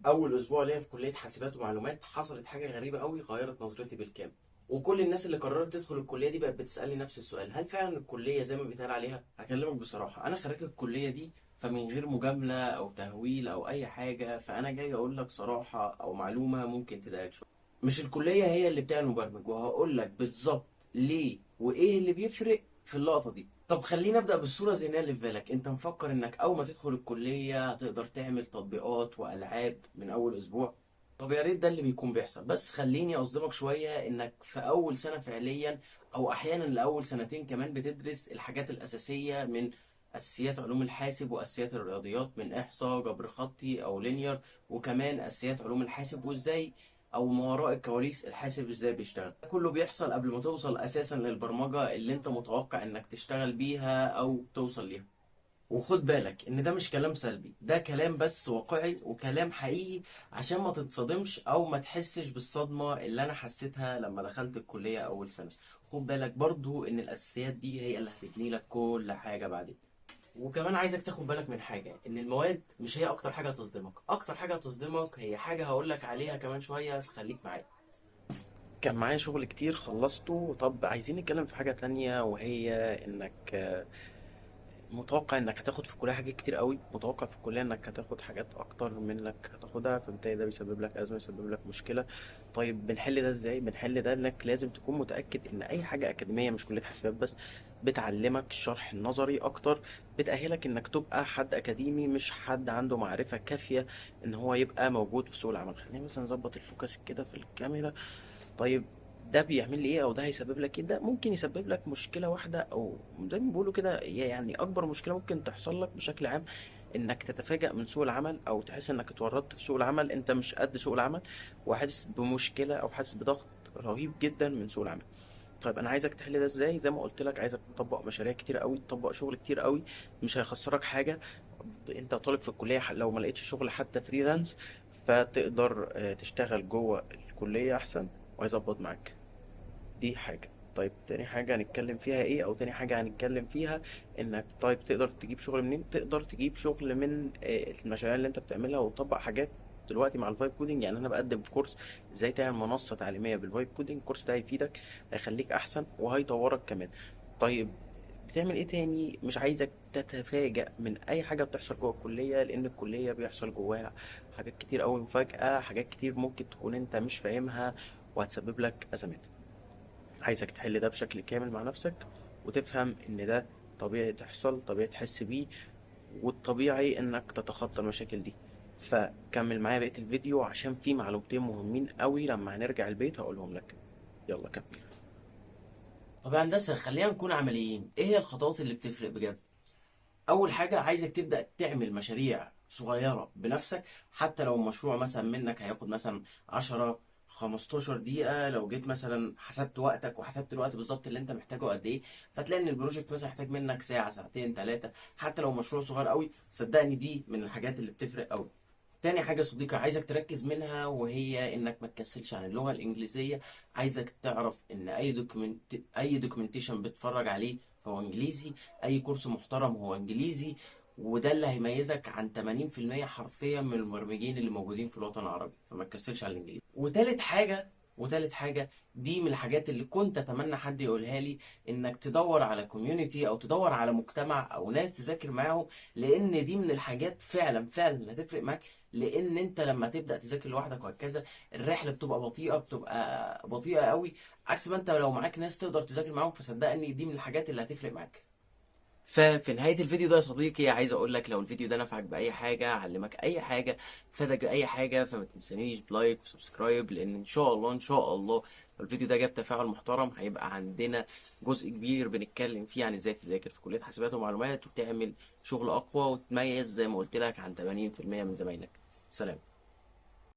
اول اسبوع ليا في كليه حاسبات ومعلومات حصلت حاجه غريبه قوي غيرت نظرتي بالكامل. وكل الناس اللي قررت تدخل الكليه دي بقت بتسالني نفس السؤال: هل فعلا الكليه زي ما بيتقال عليها؟ هكلمك بصراحه، انا خريج الكليه دي، فمن غير مجامله او تهويل او اي حاجه، فانا جاي اقول لك صراحه او معلومه ممكن تضايقك شويه. مش الكليه هي اللي بتاع المبرمج، وهقول لك بالظبط ليه وايه اللي بيفرق في اللقطه دي. طب خلينا نبدأ بالصورة الذهنية اللي في بالك. انت مفكر انك اول ما تدخل الكلية هتقدر تعمل تطبيقات والعاب من اول اسبوع؟ طب يا ريت ده اللي بيكون بيحصل، بس خليني اصدمك شوية انك في اول سنة فعليا، او احيانا لاول سنتين كمان، بتدرس الحاجات الاساسية من اساسيات علوم الحاسب واساسيات الرياضيات، من احصاء، جبر خطي او لينير، وكمان اساسيات علوم الحاسب وازاي او ما وراء الكواليس الحاسب ازاي بيشتغل. ده كله بيحصل قبل ما توصل اساسا للبرمجة اللي انت متوقع انك تشتغل بيها او توصل ليها. وخد بالك ان ده مش كلام سلبي، ده كلام بس واقعي وكلام حقيقي، عشان ما تتصدمش او ما تحسش بالصدمة اللي انا حسيتها لما دخلت الكلية اول سنة. خد بالك برضو ان الاساسيات دي هي اللي هتبني لك كل حاجة بعدين. وكمان عايزك تاخد بالك من حاجة، ان المواد مش هي اكتر حاجة هتصدمك. اكتر حاجة هتصدمك هي حاجة هقولك عليها كمان شوية، فخليك معايا. كان معايا شغل كتير خلصته. طب عايزين نتكلم في حاجة تانية، وهي انك متوقع انك هتاخد في الكلية حاجات كتير قوي، متوقع في الكلية انك هتاخد حاجات اكتر من انك هتاخدها، فبالتالي ده بيسبب لك ازمة، يسبب لك مشكلة. طيب بنحل ده ازاي؟ بنحل ده انك لازم تكون متأكد ان اي حاجة اكاديمية، مش كلية حسابات بس، بتعلمك الشرح النظري اكتر، بتأهلك انك تبقى حد اكاديمي، مش حد عنده معرفة كافية ان هو يبقى موجود في سوق العمل. خلينا بس نظبط الفوكس كده في الكاميرا. طيب ده بيعمل لي ايه، او ده هيسبب لك ايه؟ ده ممكن يسبب لك مشكله واحده، او زي ما بيقولوا كده هي يعني اكبر مشكله ممكن تحصل لك بشكل عام، انك تتفاجأ من سوق العمل، او تحس انك اتورطت في سوق العمل، انت مش قد سوق العمل، وحاسس بمشكله او حاسس بضغط رهيب جدا من سوق العمل. طيب انا عايزك تحل ده ازاي؟ زي ما قلت لك، عايزك تطبق مشاريع كتير قوي، تطبق شغل كتير قوي، مش هيخسرك حاجه. انت طالب في الكليه، لو ما لقيتش شغل حتى فريلانس، فتقدر تشتغل جوه الكليه احسن، وهيظبط معاك. دي حاجة. طيب تاني حاجة هنتكلم فيها ايه، او تاني حاجة هنتكلم فيها انك طيب تقدر تجيب شغل منين؟ تقدر تجيب شغل من المشاريع اللي انت بتعملها، وتطبق حاجات دلوقتي مع الفايب كودينج. يعني انا بقدم كورس ازاي تعمل منصة تعليمية بالفايب كودينج. الكورس ده هيفيدك، هيخليك احسن، وهيطورك كمان. طيب بتعمل ايه تاني؟ مش عايزك تتفاجأ من اي حاجة بتحصل جوه الكلية، لان الكلية بيحصل جواها حاجات كتير قوي مفاجأة، حاجات كتير ممكن تكون انت مش فاهمها، وهتسبب لك ازمات. عايزك تحل ده بشكل كامل مع نفسك، وتفهم ان ده طبيعي تحصل، طبيعي تحس بيه، والطبيعي انك تتخطى المشاكل دي. فكمل معايا بقية الفيديو، عشان في معلومتين مهمين قوي لما هنرجع البيت هقولهم لك. يلا كمل. طب يا هندسة، خلينا نكون عمليين. ايه هي الخطوات اللي بتفرق بجد؟ اول حاجه عايزك تبدا تعمل مشاريع صغيره بنفسك، حتى لو المشروع مثلا منك هياخد مثلا 10 15 دقيقه. لو جيت مثلا حسبت وقتك وحسبت الوقت بالظبط اللي انت محتاجه قد ايه، فتلاقي ان البروجكت مثلا محتاج منك ساعه، ساعتين، ثلاثه. حتى لو مشروع صغير قوي، صدقني دي من الحاجات اللي بتفرق قوي. تاني حاجة يا صديقي عايزك تركز منها، وهي انك ما تكسلش عن اللغة الانجليزية. عايزك تعرف ان اي دوكيومنتيشن بتتفرج عليه فهو انجليزي، اي كورس محترم هو انجليزي. وده اللي هيميزك عن 80% حرفيا من المبرمجين اللي موجودين في الوطن العربي، فما تكسلش على الانجليزي. وتالت حاجة دي من الحاجات اللي كنت اتمنى حد يقولها لي: انك تدور على كوميونتي، او تدور على مجتمع او ناس تذاكر معاهم، لان دي من الحاجات فعلا فعلا اللي هتفرق معاك. لان انت لما تبدا تذاكر لوحدك وهكذا، الرحله بتبقى بطيئه، بتبقى بطيئه قوي، عكس ما انت لو معاك ناس تقدر تذاكر معاهم. فصدقني دي من الحاجات اللي هتفرق معاك. ففي نهاية الفيديو ده يا صديقي، عايز اقول لك لو الفيديو ده نفعك بأي حاجة، علمك أي حاجة، فادك بأي حاجة، فما تنسانيش بلايك وسبسكرايب، لأن إن شاء الله إن شاء الله لو الفيديو ده جاب تفاعل محترم، هيبقى عندنا جزء كبير بنتكلم فيه عن ازاي تذاكر في كلية حاسبات ومعلومات، وتعمل شغل أقوى، وتميز زي ما قلت لك عن 80% من زمايلك. سلام.